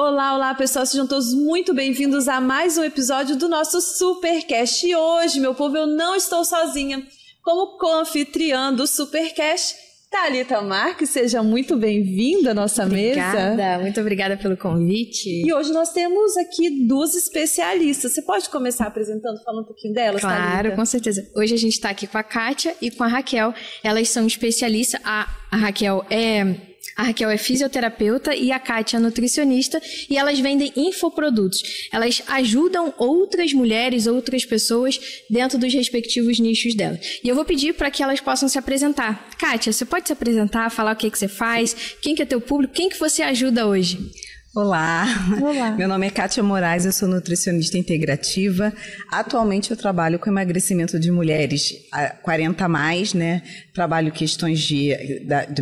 Olá, olá pessoal, sejam todos muito bem-vindos a mais um episódio do nosso Supercast. E hoje, meu povo, eu não estou sozinha. Como co-anfitriã do Supercast, Thalita Marques, seja muito bem-vinda à nossa mesa. Muito obrigada pelo convite. E hoje nós temos aqui duas especialistas. Você pode começar apresentando, falando um pouquinho delas, Claro, Thalita? com certeza. Hoje a gente está aqui com a Kátia e com a Raquel. Elas são especialistas. A Raquel é fisioterapeuta e a Kátia é nutricionista, e elas vendem infoprodutos. Elas ajudam outras mulheres, outras pessoas dentro dos respectivos nichos delas. E eu vou pedir para que elas possam se apresentar. Kátia, você pode se apresentar, falar o que você faz, quem que é teu público, quem que você ajuda hoje? Olá, Olá. Meu nome é Kátia Moraes, eu sou nutricionista integrativa. Atualmente eu trabalho com emagrecimento de mulheres 40 a mais, né? Trabalho questões de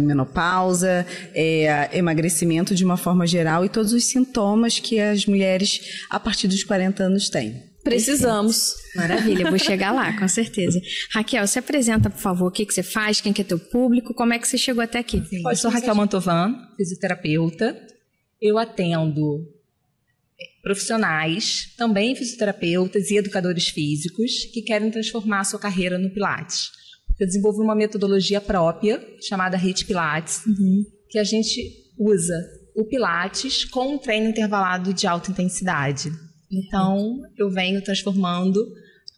menopausa, emagrecimento de uma forma geral e todos os sintomas que as mulheres a partir dos 40 anos têm. Precisamos. Maravilha, eu vou chegar lá, com certeza. Raquel, se apresenta, por favor, o que você faz, quem que é teu público, como é que você chegou até aqui? Sim, eu sou Raquel Mantovan, fisioterapeuta. Eu atendo profissionais, também fisioterapeutas e educadores físicos que querem transformar a sua carreira no Pilates. Eu desenvolvi uma metodologia própria, chamada HIIT Pilates, que a gente usa o Pilates com um treino intervalado de alta intensidade. Então, eu venho transformando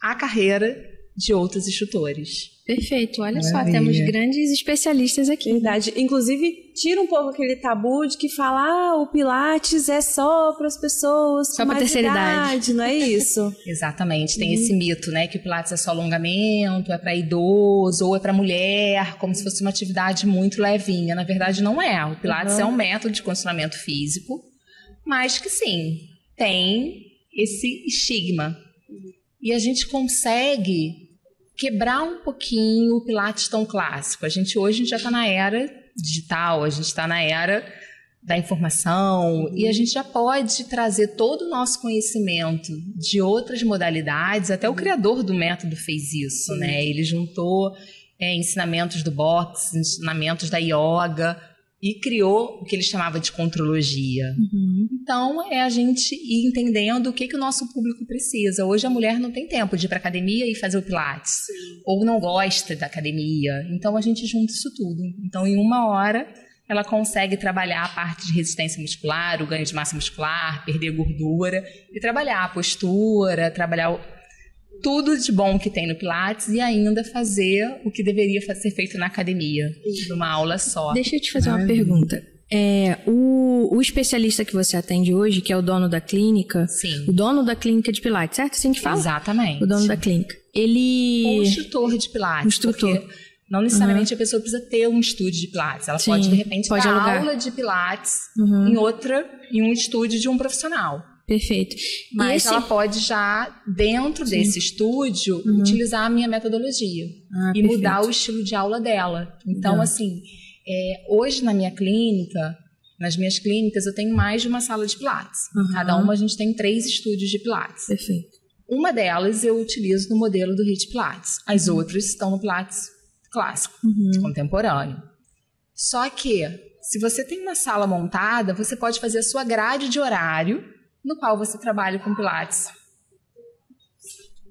a carreira de outros instrutores. Perfeito, olha só, Maravilha. temos grandes especialistas aqui. Verdade. Inclusive, tira um pouco aquele tabu de que fala, o Pilates é só para as pessoas Só com pra mais terceira idade. não é isso? Exatamente, tem esse mito, né, que o Pilates é só alongamento, é para idoso ou é para mulher, como se fosse uma atividade muito levinha. Na verdade, não é. O Pilates é um método de condicionamento físico, mas que sim, tem esse estigma. E a gente consegue quebrar um pouquinho o Pilates tão clássico. A gente hoje já está na era digital, a gente está na era da informação, e a gente já pode trazer todo o nosso conhecimento de outras modalidades. Até o criador do método fez isso, né? Ele juntou ensinamentos do boxe, ensinamentos da yoga, e criou o que ele chamava de contrologia. Então, é a gente ir entendendo o que o nosso público precisa. Hoje a mulher não tem tempo de ir para academia e fazer o Pilates. Ou não gosta da academia. Então, a gente junta isso tudo. Então, em uma hora, ela consegue trabalhar a parte de resistência muscular, o ganho de massa muscular, perder gordura, e trabalhar a postura, trabalhar tudo de bom que tem no Pilates e ainda fazer o que deveria ser feito na academia, numa aula só. Deixa eu te fazer uma pergunta. O especialista que você atende hoje, que é o dono da clínica, Sim. o dono da clínica de Pilates, certo? Assim que fala? Exatamente. O dono da clínica. Ele... Ou instrutor de Pilates. Instrutor. Porque não necessariamente a pessoa precisa ter um estúdio de Pilates. Ela Sim, pode, de repente, pode dar alugar. aula de Pilates em um estúdio de um profissional. Perfeito. Mas ela pode já, dentro desse estúdio, utilizar a minha metodologia e perfeito. mudar o estilo de aula dela. Então, assim, hoje na minha clínica, nas minhas clínicas, eu tenho mais de uma sala de Pilates. Cada uma a gente tem 3 estúdios de Pilates. Perfeito. Uma delas eu utilizo no modelo do HIIT Pilates. As outras estão no Pilates clássico, contemporâneo. Só que, se você tem uma sala montada, você pode fazer a sua grade de horário no qual você trabalha com Pilates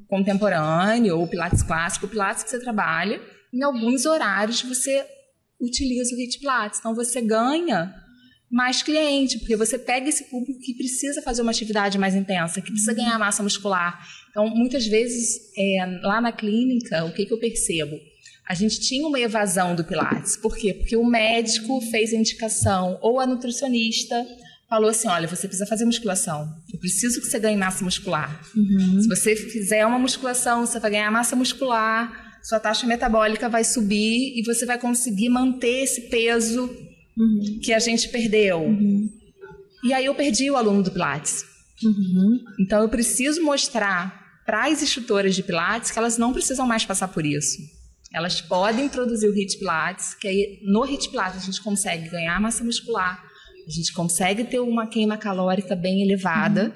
contemporâneo ou Pilates clássico. O Pilates que você trabalha, em alguns horários você utiliza o HIIT Pilates. Então você ganha mais cliente, porque você pega esse público que precisa fazer uma atividade mais intensa, que precisa ganhar massa muscular. Então, muitas vezes, lá na clínica, o que eu percebo? A gente tinha uma evasão do Pilates. Por quê? Porque o médico fez a indicação, ou a nutricionista falou assim, olha, você precisa fazer musculação. Eu preciso que você ganhe massa muscular. Se você fizer uma musculação, você vai ganhar massa muscular, sua taxa metabólica vai subir e você vai conseguir manter esse peso que a gente perdeu. E aí eu perdi o aluno do Pilates. Então eu preciso mostrar para as instrutoras de Pilates que elas não precisam mais passar por isso. Elas podem introduzir o HIIT Pilates, que aí no HIIT Pilates a gente consegue ganhar massa muscular, a gente consegue ter uma queima calórica bem elevada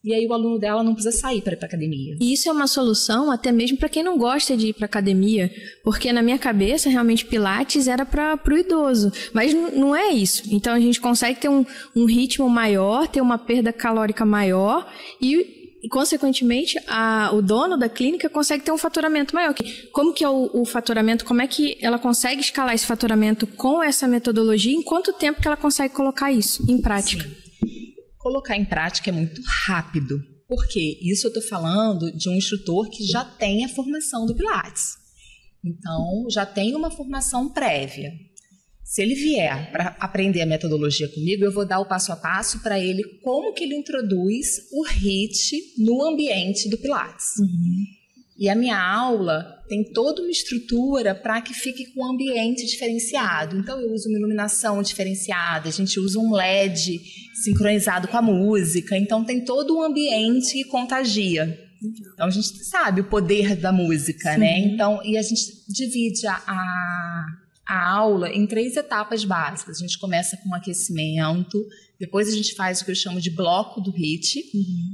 E aí o aluno dela não precisa sair para ir para academia. E isso é uma solução até mesmo para quem não gosta de ir para academia, porque na minha cabeça realmente Pilates era para o idoso, mas não é isso. Então a gente consegue ter um ritmo maior, ter uma perda calórica maior e consequentemente, o dono da clínica consegue ter um faturamento maior. Como que é o faturamento? Como é que ela consegue escalar esse faturamento com essa metodologia? Em quanto tempo que ela consegue colocar isso em prática? Sim. Colocar em prática é muito rápido. Por quê? Isso eu estou falando de um instrutor que já tem a formação do Pilates. Então, já tem uma formação prévia. Se ele vier para aprender a metodologia comigo, eu vou dar o passo a passo para ele como que ele introduz o HIIT no ambiente do Pilates. E a minha aula tem toda uma estrutura para que fique com um ambiente diferenciado. Então, eu uso uma iluminação diferenciada, a gente usa um LED sincronizado com a música. Então, tem todo um ambiente que contagia. Então, a gente sabe o poder da música, né? Então, e a gente divide a aula em 3 etapas básicas. A gente começa com um aquecimento, depois a gente faz o que eu chamo de bloco do HIIT,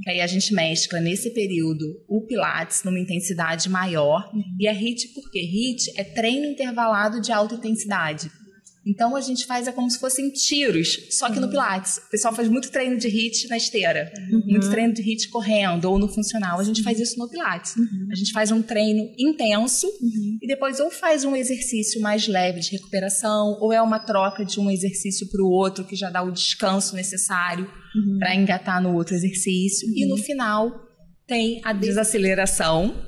que aí a gente mescla nesse período o Pilates numa intensidade maior. E a HIIT, por quê? HIIT é treino intervalado de alta intensidade. Então a gente faz como se fossem tiros, só que no Pilates. O pessoal faz muito treino de HIIT na esteira, muito treino de HIIT correndo ou no funcional. A gente faz isso no Pilates. A gente faz um treino intenso e depois ou faz um exercício mais leve de recuperação ou é uma troca de um exercício para o outro que já dá o descanso necessário para engatar no outro exercício. E no final tem a desaceleração,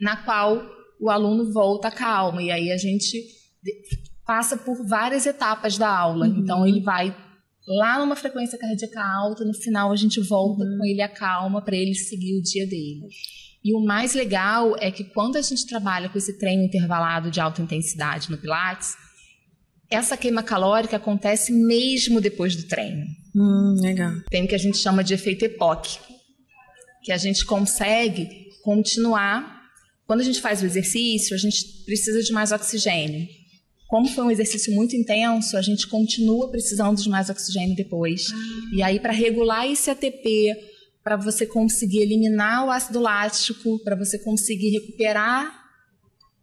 na qual o aluno volta calmo. E aí a gente passa por várias etapas da aula. Então, ele vai lá numa frequência cardíaca alta, no final a gente volta com ele a calma para ele seguir o dia dele. E o mais legal é que quando a gente trabalha com esse treino intervalado de alta intensidade no Pilates, essa queima calórica acontece mesmo depois do treino. Legal. Tem o que a gente chama de efeito EPOC, que a gente consegue continuar. Quando a gente faz o exercício, a gente precisa de mais oxigênio. Como foi um exercício muito intenso, a gente continua precisando de mais oxigênio depois. E aí, para regular esse ATP, para você conseguir eliminar o ácido lático, para você conseguir recuperar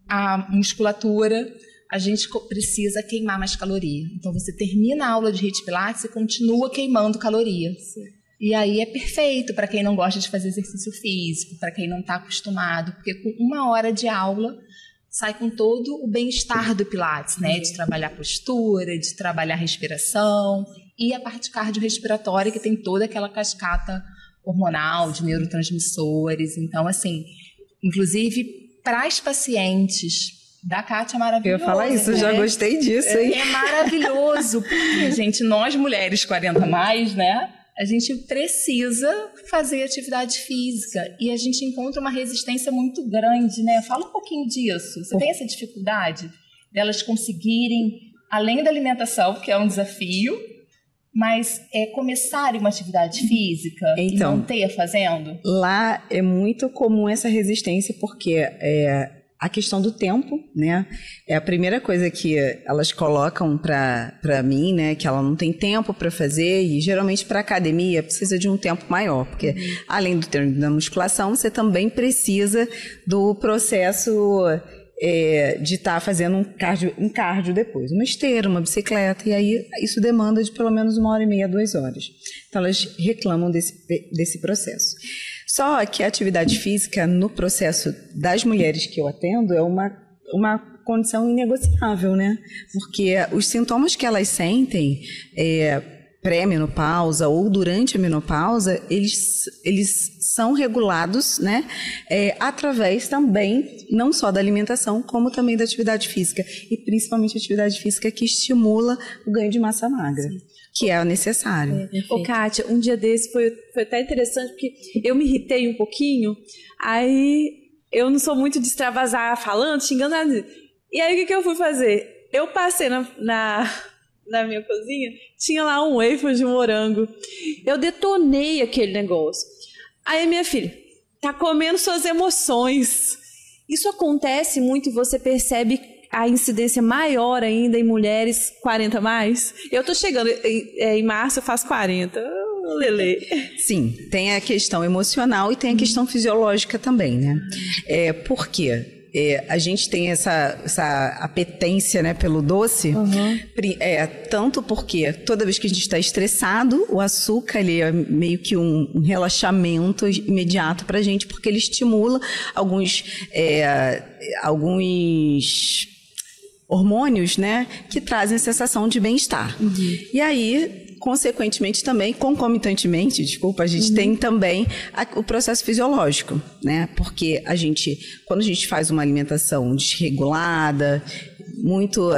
a musculatura, a gente precisa queimar mais caloria. Então, você termina a aula de HIIT Pilates e continua queimando caloria. Sim. E aí é perfeito para quem não gosta de fazer exercício físico, para quem não está acostumado, porque com 1 hora de aula sai com todo o bem-estar do Pilates, né? De trabalhar postura, de trabalhar respiração e a parte cardiorrespiratória, que tem toda aquela cascata hormonal de neurotransmissores. Então, assim, inclusive para as pacientes da Kátia é maravilhoso. Eu ia falar isso, né? Já gostei disso, hein? É maravilhoso, porque, gente, nós mulheres 40 mais, né? A gente precisa fazer atividade física e a gente encontra uma resistência muito grande, né? Fala um pouquinho disso. Você tem essa dificuldade delas conseguirem, além da alimentação, que é um desafio, mas começarem uma atividade física e manter fazendo? Lá é muito comum essa resistência porque a questão do tempo, né? É a primeira coisa que elas colocam para mim, né? Que ela não tem tempo para fazer e geralmente para academia precisa de um tempo maior, porque além do treino da musculação, você também precisa do processo de estar fazendo um cardio depois, uma esteira, uma bicicleta, e aí isso demanda de pelo menos 1h30, 2 horas. Então elas reclamam desse processo. Só que a atividade física no processo das mulheres que eu atendo é uma condição inegociável, né? Porque os sintomas que elas sentem pré-menopausa ou durante a menopausa, eles são regulados, né? Através também, não só da alimentação, como também da atividade física. E principalmente a atividade física que estimula o ganho de massa magra. Sim. Que é o necessário. Ô, Kátia, um dia desse foi até interessante, porque eu me irritei um pouquinho, aí eu não sou muito de extravasar falando, xingando nada. E aí o que eu fui fazer? Eu passei na minha cozinha, tinha lá um waffle de morango. Eu detonei aquele negócio. Aí minha filha, tá comendo suas emoções. Isso acontece muito e você percebe a incidência maior ainda em mulheres 40 mais. Eu tô chegando, em março eu faço 40. Lele. Sim, tem a questão emocional e tem a questão fisiológica também, né? Por quê? A gente tem essa apetência, né, pelo doce, tanto porque toda vez que a gente está estressado, o açúcar ele é meio que um relaxamento imediato para a gente, porque ele estimula alguns hormônios, né, que trazem a sensação de bem-estar. E aí, consequentemente também, concomitantemente, a gente tem também o processo fisiológico, né? Porque quando a gente faz uma alimentação desregulada, muito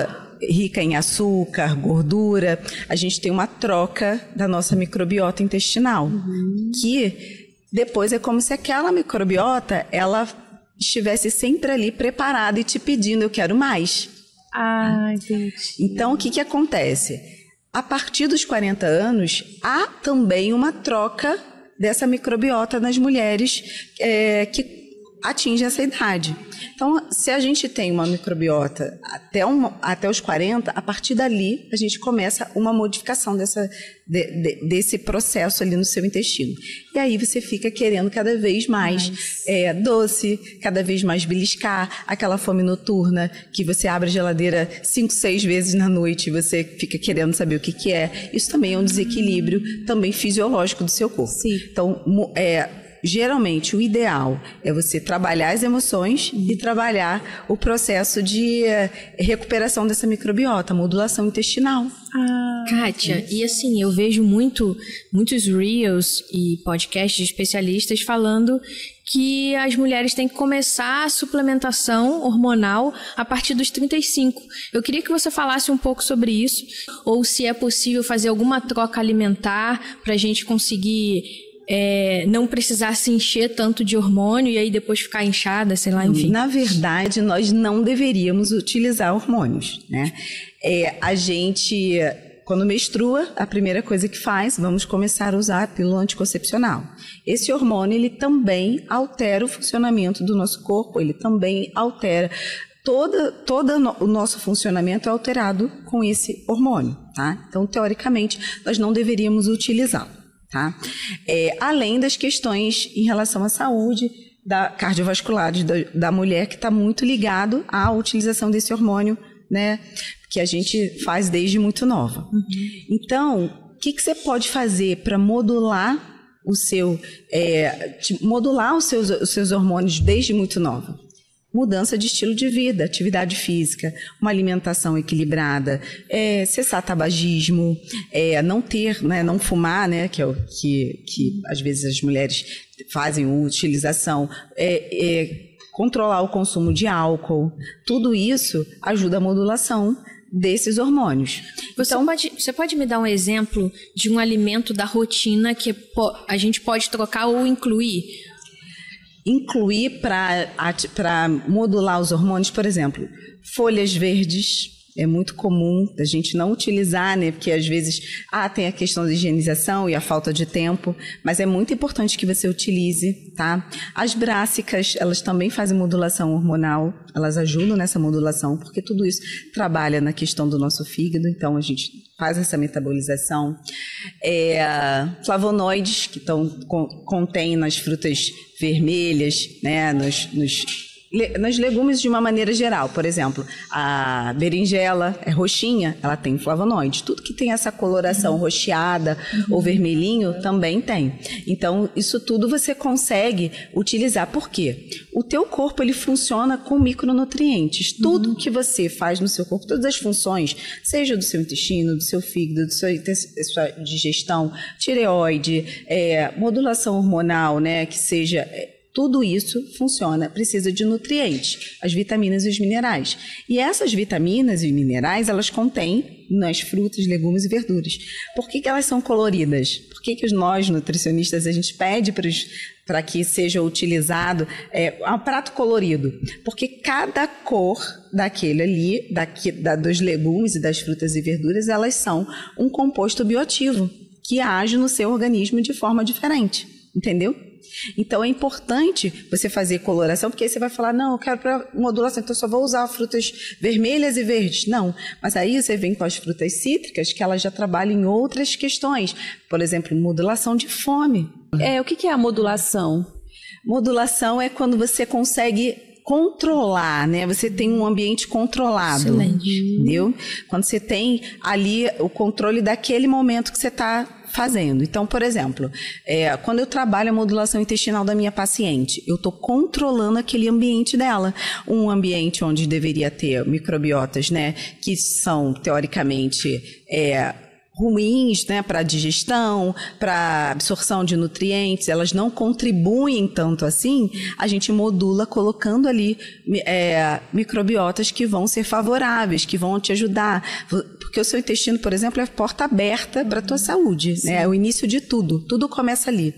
rica em açúcar, gordura, a gente tem uma troca da nossa microbiota intestinal, que depois é como se aquela microbiota, ela estivesse sempre ali preparada e te pedindo, eu quero mais. Entendi. Então, o que acontece? A partir dos 40 anos, há também uma troca dessa microbiota nas mulheres que atingem essa idade. Então, se a gente tem uma microbiota até os 40, a partir dali a gente começa uma modificação desse processo ali no seu intestino. E aí você fica querendo cada vez mais doce, cada vez mais beliscar, aquela fome noturna que você abre a geladeira 5, 6 vezes na noite e você fica querendo saber o que é. Isso também é um desequilíbrio também fisiológico do seu corpo. Sim. Então, geralmente, o ideal é você trabalhar as emoções e trabalhar o processo de recuperação dessa microbiota, modulação intestinal. Kátia, e assim, eu vejo muitos reels e podcasts de especialistas falando que as mulheres têm que começar a suplementação hormonal a partir dos 35. Eu queria que você falasse um pouco sobre isso, ou se é possível fazer alguma troca alimentar para a gente conseguir não precisar se encher tanto de hormônio e aí depois ficar inchada, sei lá, enfim. Na verdade, nós não deveríamos utilizar hormônios, né? A gente, quando menstrua, a primeira coisa que faz, vamos começar a usar a pílula anticoncepcional. Esse hormônio, ele também altera o funcionamento do nosso corpo, ele também altera... Todo o nosso funcionamento é alterado com esse hormônio, tá? Então, teoricamente, nós não deveríamos utilizá-lo. Tá? Além das questões em relação à saúde cardiovascular da mulher, que está muito ligado à utilização desse hormônio, né, que a gente faz desde muito nova. Então, o que você pode fazer para modular os seus hormônios desde muito nova? Mudança de estilo de vida, atividade física, uma alimentação equilibrada, cessar tabagismo, não fumar, né, que às vezes as mulheres fazem utilização, controlar o consumo de álcool. Tudo isso ajuda a modulação desses hormônios. Você pode me dar um exemplo de um alimento da rotina que a gente pode trocar ou incluir? Incluir para modular os hormônios, por exemplo, folhas verdes. É muito comum a gente não utilizar, né? Porque às vezes tem a questão da higienização e a falta de tempo, mas é muito importante que você utilize, tá? As brássicas, elas também fazem modulação hormonal, elas ajudam nessa modulação, porque tudo isso trabalha na questão do nosso fígado, então a gente faz essa metabolização. Flavonoides, que contém nas frutas vermelhas, né? Nos legumes de uma maneira geral, por exemplo, a berinjela é roxinha, ela tem flavonoides. Tudo que tem essa coloração roxeada ou vermelhinho também tem. Então, isso tudo você consegue utilizar. Por quê? O teu corpo, ele funciona com micronutrientes. Tudo que você faz no seu corpo, todas as funções, seja do seu intestino, do seu fígado, da sua digestão, tireoide, modulação hormonal, né, que seja... Tudo isso funciona, precisa de nutrientes, as vitaminas e os minerais. E essas vitaminas e minerais, elas contêm nas frutas, legumes e verduras. Por que elas são coloridas? Por que nós, nutricionistas, a gente pede para que seja utilizado um prato colorido? Porque cada cor daquele ali, dos legumes e das frutas e verduras, elas são um composto bioativo que age no seu organismo de forma diferente. Entendeu? Então é importante você fazer coloração, porque aí você vai falar, não, eu quero para modulação, então eu só vou usar frutas vermelhas e verdes. Não, mas aí você vem com as frutas cítricas, que elas já trabalham em outras questões. Por exemplo, modulação de fome. O que é a modulação? Modulação é quando você consegue controlar, né? Você tem um ambiente controlado. Excelente. Entendeu? Quando você tem ali o controle daquele momento que você está fazendo. Então, por exemplo, quando eu trabalho a modulação intestinal da minha paciente, eu estou controlando aquele ambiente dela. Um ambiente onde deveria ter microbiotas, né? Que são, teoricamente, ruins, né, para digestão, para absorção de nutrientes, elas não contribuem tanto assim, a gente modula colocando ali microbiotas que vão ser favoráveis, que vão te ajudar, porque o seu intestino, por exemplo, é porta aberta para a tua saúde, né? É o início de tudo, tudo começa ali.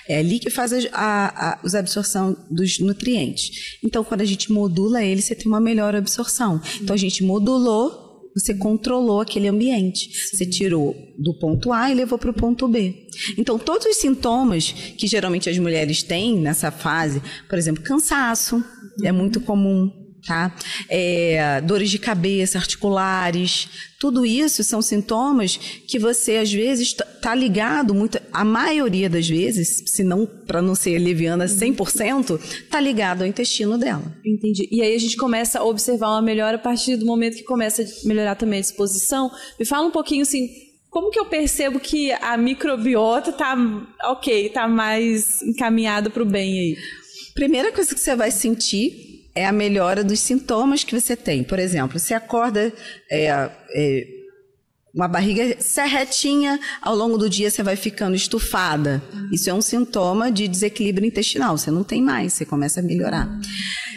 É ali que faz a absorção dos nutrientes. Então, quando a gente modula ele, você tem uma melhor absorção. Então, a gente modulou, você controlou aquele ambiente. Você tirou do ponto A e levou para o ponto B. Então, todos os sintomas que geralmente as mulheres têm nessa fase, por exemplo, cansaço, é muito comum, tá? Dores de cabeça, articulares, tudo isso são sintomas que você, às vezes, está ligado muito, a maioria das vezes, se não, para não ser leviana 100%, está ligado ao intestino dela. Entendi. E aí a gente começa a observar uma melhora a partir do momento que começa a melhorar também a disposição. Me fala um pouquinho, assim, como que eu percebo que a microbiota tá mais encaminhada para o bem aí? Primeira coisa que você vai sentir é a melhora dos sintomas que você tem. Por exemplo, você acorda uma barriga retinha, ao longo do dia você vai ficando estufada. Isso é um sintoma de desequilíbrio intestinal. Você não tem mais, você começa a melhorar.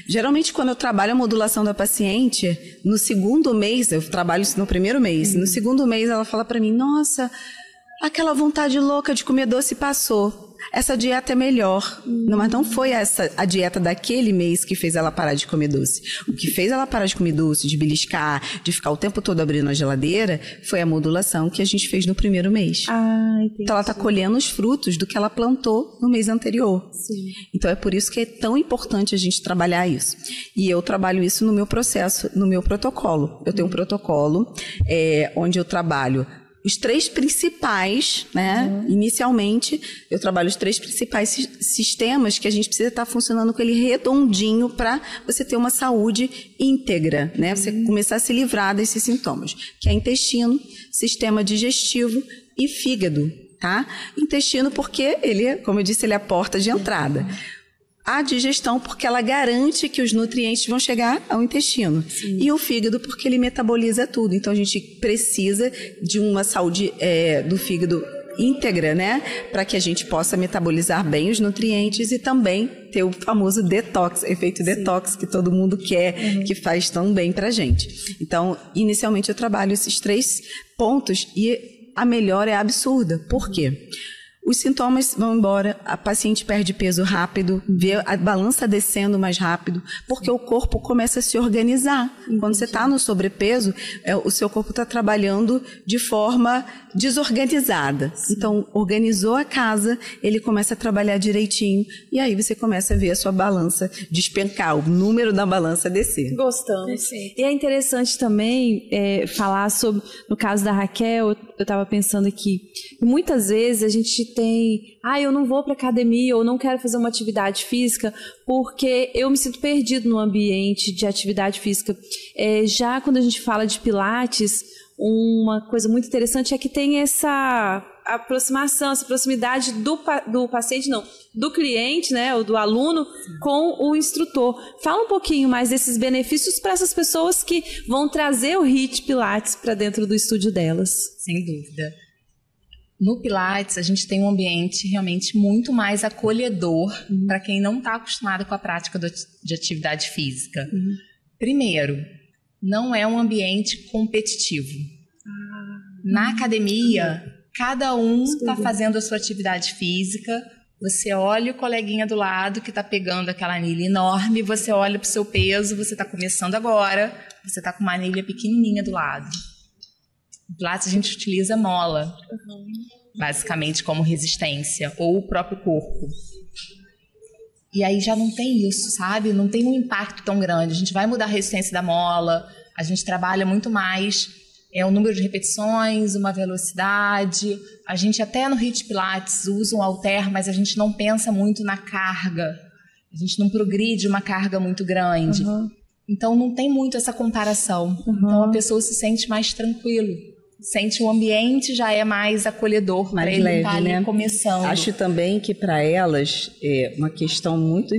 Geralmente, quando eu trabalho a modulação da paciente, no segundo mês, eu trabalho isso no primeiro mês, no segundo mês ela fala para mim, nossa, aquela vontade louca de comer doce passou. Essa dieta é melhor. Não, mas não foi essa a dieta daquele mês que fez ela parar de comer doce. O que fez ela parar de comer doce, de beliscar, de ficar o tempo todo abrindo a geladeira, foi a modulação que a gente fez no primeiro mês. Entendi. Então ela está colhendo os frutos do que ela plantou no mês anterior. Sim. Então é por isso que é tão importante a gente trabalhar isso. E eu trabalho isso no meu processo, no meu protocolo. Eu tenho um protocolo onde eu trabalho os 3 principais, né? Inicialmente, eu trabalho os 3 principais sistemas que a gente precisa estar funcionando com ele redondinho para você ter uma saúde íntegra, né? Você começar a se livrar desses sintomas, que é intestino, sistema digestivo e fígado, tá? Intestino porque ele, como eu disse, ele é a porta de entrada. A digestão, porque ela garante que os nutrientes vão chegar ao intestino. Sim. E o fígado, porque ele metaboliza tudo. Então, a gente precisa de uma saúde do fígado íntegra, né? Para que a gente possa metabolizar bem os nutrientes e também ter o famoso detox, efeito detox que todo mundo quer, que faz tão bem pra gente. Então, inicialmente eu trabalho esses 3 pontos e a melhora é absurda. Por quê? Os sintomas vão embora, a paciente perde peso rápido, vê a balança descendo mais rápido, porque o corpo começa a se organizar. Quando você está no sobrepeso, o seu corpo está trabalhando de forma desorganizada. Então, organizou a casa, ele começa a trabalhar direitinho, e aí você começa a ver a sua balança despencar, o número da balança descer. Gostamos. Perfeito. E é interessante também falar sobre, no caso da Raquel, eu estava pensando aqui, muitas vezes a gente tem, eu não vou para academia ou não quero fazer uma atividade física porque eu me sinto perdido no ambiente de atividade física. Já quando a gente fala de Pilates, uma coisa muito interessante é que tem essa aproximação, essa proximidade do paciente, não, do cliente, né, ou do aluno com o instrutor. Fala um pouquinho mais desses benefícios para essas pessoas que vão trazer o HIIT Pilates para dentro do estúdio delas. Sem dúvida. No Pilates, a gente tem um ambiente realmente muito mais acolhedor para quem não está acostumado com a prática de atividade física. Primeiro, não é um ambiente competitivo. Na academia, cada um está fazendo a sua atividade física, você olha o coleguinha do lado que está pegando aquela anilha enorme, você olha para o seu peso, você está começando agora, você está com uma anilha pequenininha do lado. No Pilates a gente utiliza mola, basicamente como resistência, ou o próprio corpo. E aí já não tem isso, sabe? Não tem um impacto tão grande. A gente vai mudar a resistência da mola, a gente trabalha muito mais o número de repetições, uma velocidade. A gente até no HIIT Pilates usa um halter, mas a gente não pensa muito na carga. A gente não progride uma carga muito grande. Então não tem muito essa comparação. Então a pessoa se sente mais tranquilo. Sente o ambiente já é mais acolhedor para ele estar ali, né? Começando. Acho também que para elas uma questão muito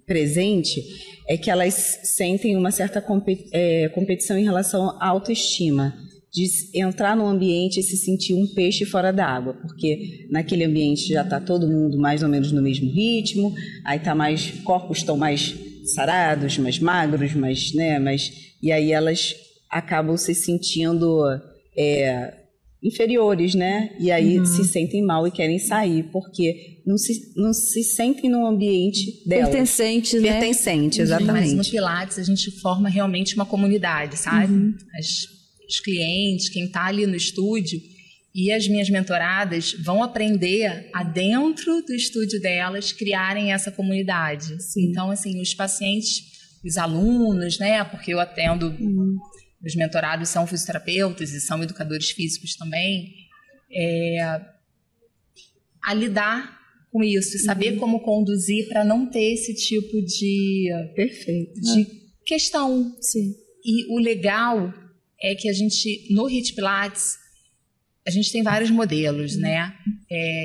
presente é que elas sentem uma certa competição em relação à autoestima, de entrar no ambiente e se sentir um peixe fora d'água, porque naquele ambiente já está todo mundo mais ou menos no mesmo ritmo, aí corpos estão mais sarados, mais magros, e aí elas acabam se sentindo inferiores, né? E aí se sentem mal e querem sair, porque não se sentem no ambiente delas. Pertencente, né? Pertencente, exatamente. Mas no Pilates a gente forma realmente uma comunidade, sabe? Os clientes, quem está ali no estúdio, e as minhas mentoradas vão aprender a dentro do estúdio delas criarem essa comunidade. Então, assim, os pacientes, os alunos, né? Porque eu atendo... Os mentorados são fisioterapeutas e são educadores físicos também, a lidar com isso, saber como conduzir para não ter esse tipo de questão. Sim. E o legal é que a gente, no HIIT Pilates, a gente tem vários modelos, né?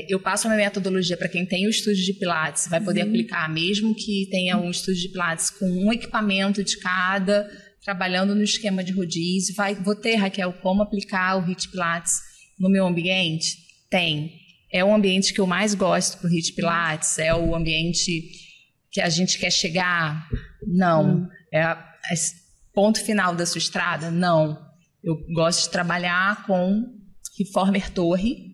Eu passo a minha metodologia para quem tem o estúdio de Pilates, vai poder aplicar, mesmo que tenha um estúdio de Pilates com um equipamento de cada, trabalhando no esquema de rodízio. Vou ter, Raquel, como aplicar o HIIT Pilates no meu ambiente? Tem. É o ambiente que eu mais gosto para o HIIT Pilates? É o ambiente que a gente quer chegar? Não. Ponto final da sua estrada? Não. Eu gosto de trabalhar com Reformer Torre,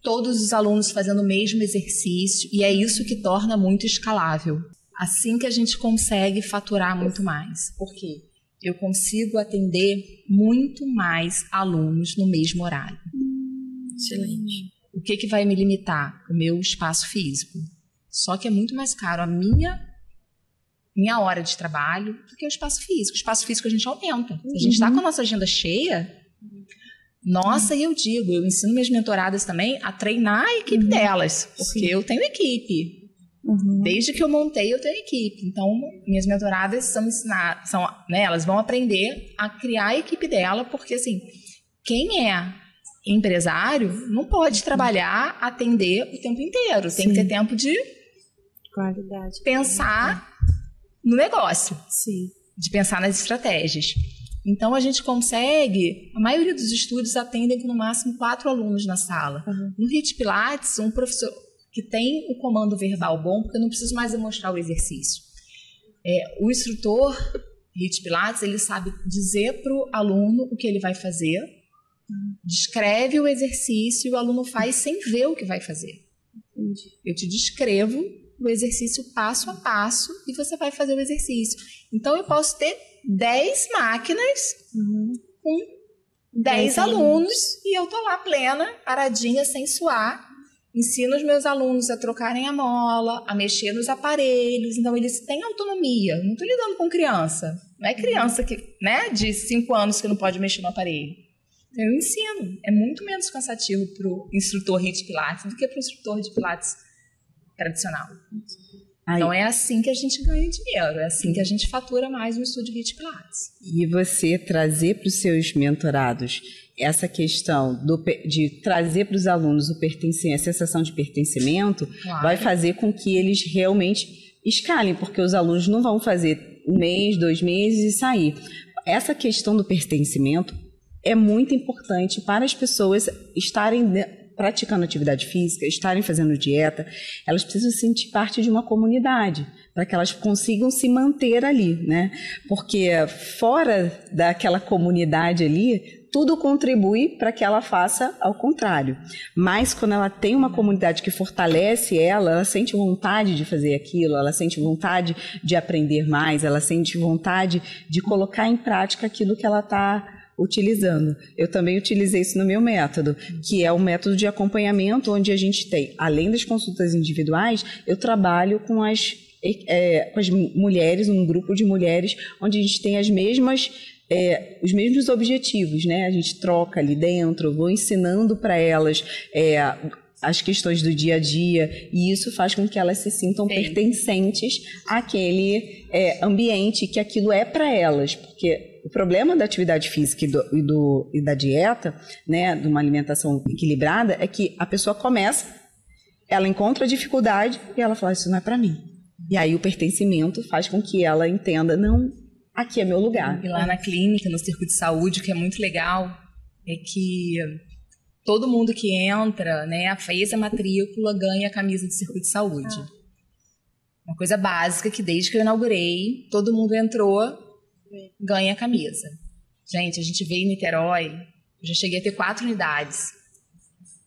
todos os alunos fazendo o mesmo exercício, e é isso que torna muito escalável. Assim que a gente consegue faturar muito mais. Por quê? Eu consigo atender muito mais alunos no mesmo horário. Excelente. O que vai me limitar? O meu espaço físico. Só que é muito mais caro a minha hora de trabalho do que o espaço físico. O espaço físico a gente aumenta. Se a gente está com a nossa agenda cheia, e eu ensino minhas mentoradas também a treinar a equipe delas, porque eu tenho equipe. Desde que eu montei, eu tenho equipe. Então, minhas mentoradas elas vão aprender a criar a equipe dela, porque assim, quem é empresário não pode trabalhar, atender o tempo inteiro. Tem que ter tempo de qualidade, pensar no negócio, de pensar nas estratégias. Então, a gente consegue... A maioria dos estúdios atendem com no máximo 4 alunos na sala. No HIIT Pilates, um professor que tem o comando verbal bom, porque eu não preciso mais demonstrar o exercício. O instrutor HIIT Pilates, ele sabe dizer para o aluno o que ele vai fazer, descreve o exercício e o aluno faz sem ver o que vai fazer. Eu te descrevo o exercício passo a passo e você vai fazer o exercício. Então, eu posso ter 10 máquinas com 10 alunos e eu tô lá plena, paradinha, sem suar. Ensino os meus alunos a trocarem a mola, a mexer nos aparelhos. Então, eles têm autonomia. Não estou lidando com criança. Não é criança de 5 anos que não pode mexer no aparelho. Então, eu ensino. É muito menos cansativo para o instrutor HIIT Pilates do que para o instrutor de Pilates tradicional. Então, é assim que a gente ganha dinheiro. É assim que a gente fatura mais no estúdio HIIT Pilates. E você trazer para os seus mentorados essa questão de trazer para os alunos a sensação de pertencimento, vai fazer com que eles realmente escalem, porque os alunos não vão fazer 1 mês, 2 meses e sair. Essa questão do pertencimento é muito importante para as pessoas estarem praticando atividade física, estarem fazendo dieta. Elas precisam se sentir parte de uma comunidade, para que elas consigam se manter ali, né? Porque fora daquela comunidade ali, tudo contribui para que ela faça ao contrário. Mas quando ela tem uma comunidade que fortalece ela sente vontade de fazer aquilo, ela sente vontade de aprender mais, ela sente vontade de colocar em prática aquilo que ela está utilizando. Eu também utilizei isso no meu método, que é o método de acompanhamento, onde a gente tem, além das consultas individuais, eu trabalho com as mulheres, um grupo de mulheres, onde a gente tem os mesmos objetivos, né? A gente troca ali dentro, eu vou ensinando para elas as questões do dia a dia, e isso faz com que elas se sintam pertencentes àquele ambiente, que aquilo é para elas, porque o problema da atividade física e da dieta, né, de uma alimentação equilibrada, é que a pessoa começa, ela encontra dificuldade e ela fala, isso não é para mim. E aí o pertencimento faz com que ela entenda, não, aqui é meu lugar. E lá na clínica, no Circuito de Saúde, o que é muito legal é que todo mundo que entra, né, fez a matrícula, ganha a camisa do Circuito de Saúde. Uma coisa básica que desde que eu inaugurei, todo mundo entrou, ganha a camisa. Gente, a gente veio em Niterói, eu já cheguei a ter 4 unidades.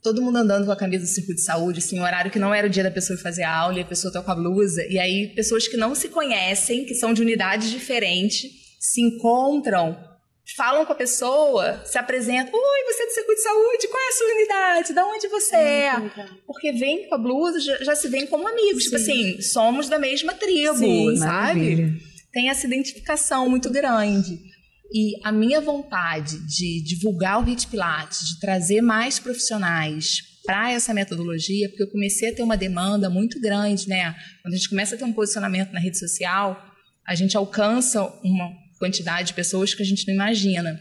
Todo mundo andando com a camisa do Circuito de Saúde, assim, um horário que não era o dia da pessoa fazer a aula, e a pessoa tá com a blusa, e aí pessoas que não se conhecem, que são de unidades diferentes, se encontram, falam com a pessoa, se apresentam, oi, você é do Circuito de Saúde, qual é a sua unidade? De onde você é? Porque vem com a blusa, já se vem como amigos, tipo assim, somos da mesma tribo, sabe? Maravilha. Tem essa identificação muito grande. E a minha vontade de divulgar o HIIT Pilates, de trazer mais profissionais para essa metodologia, porque eu comecei a ter uma demanda muito grande, né? Quando a gente começa a ter um posicionamento na rede social, a gente alcança uma quantidade de pessoas que a gente não imagina.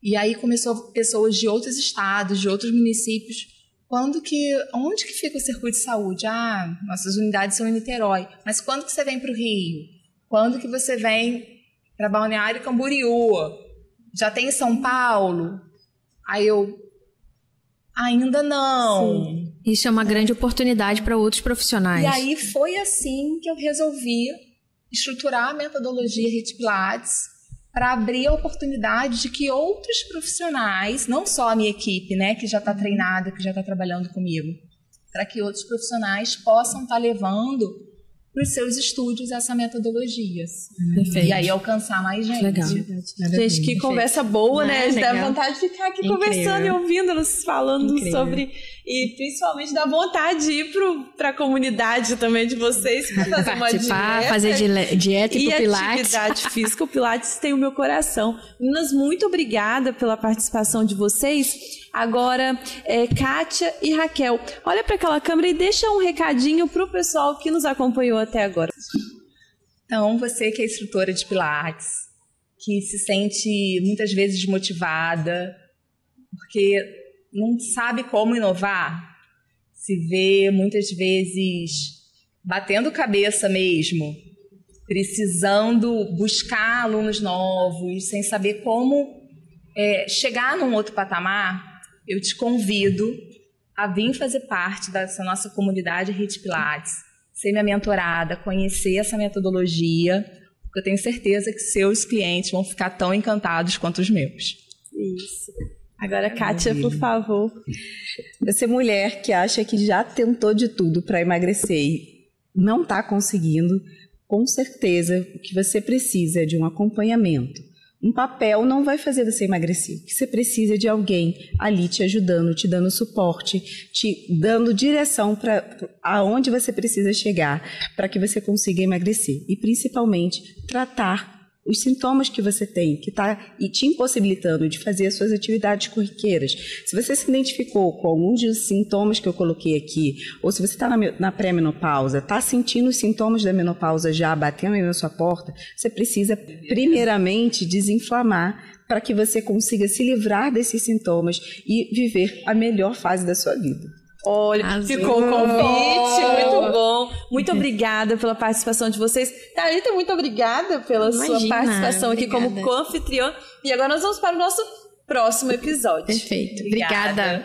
E aí começou pessoas de outros estados, de outros municípios. Onde que fica o Circuito de Saúde? Ah, nossas unidades são em Niterói. Mas quando que você vem para o Rio? Quando que você vem para Balneário Camboriú? Já tem em São Paulo? Aí eu... Ainda não. Sim. Isso é uma grande oportunidade para outros profissionais. E aí foi assim que eu resolvi estruturar a metodologia HIIT Pilates para abrir a oportunidade de que outros profissionais, não só a minha equipe, né, que já está treinada, que já está trabalhando comigo, para que outros profissionais possam estar levando para os seus estúdios essa metodologia. Perfeito. E aí alcançar mais gente. Legal. Gente, que conversa boa, né? Dá vontade de ficar aqui conversando e ouvindo elas falando sobre... E principalmente dá vontade de ir para a comunidade também de vocês para fazer uma dieta. Fazer dieta e Pilates. Atividade física. O Pilates tem o meu coração. Meninas, muito obrigada pela participação de vocês. Agora, Kátia e Raquel, olha para aquela câmera e deixa um recadinho para o pessoal que nos acompanhou até agora. Então, você que é instrutora de Pilates, que se sente muitas vezes desmotivada, porque não sabe como inovar, se vê muitas vezes batendo cabeça mesmo, precisando buscar alunos novos, sem saber como chegar num outro patamar, eu te convido a vir fazer parte dessa nossa comunidade HIIT Pilates, ser minha mentorada, conhecer essa metodologia, porque eu tenho certeza que seus clientes vão ficar tão encantados quanto os meus. Isso. Agora, Kátia, por favor. Você mulher que acha que já tentou de tudo para emagrecer e não está conseguindo, com certeza o que você precisa é de um acompanhamento. Um papel não vai fazer você emagrecer. O que você precisa é de alguém ali te ajudando, te dando suporte, te dando direção para aonde você precisa chegar para que você consiga emagrecer. E principalmente tratar os sintomas que você tem, que está te impossibilitando de fazer as suas atividades corriqueiras. Se você se identificou com alguns dos sintomas que eu coloquei aqui, ou se você está na pré-menopausa, está sentindo os sintomas da menopausa já batendo aí na sua porta, você precisa primeiramente desinflamar para que você consiga se livrar desses sintomas e viver a melhor fase da sua vida. Olha, ficou o convite, muito bom. Muito obrigada pela participação de vocês. Thalita, muito obrigada pela sua participação aqui como co-anfitriã. E agora nós vamos para o nosso próximo episódio. Perfeito. Obrigada.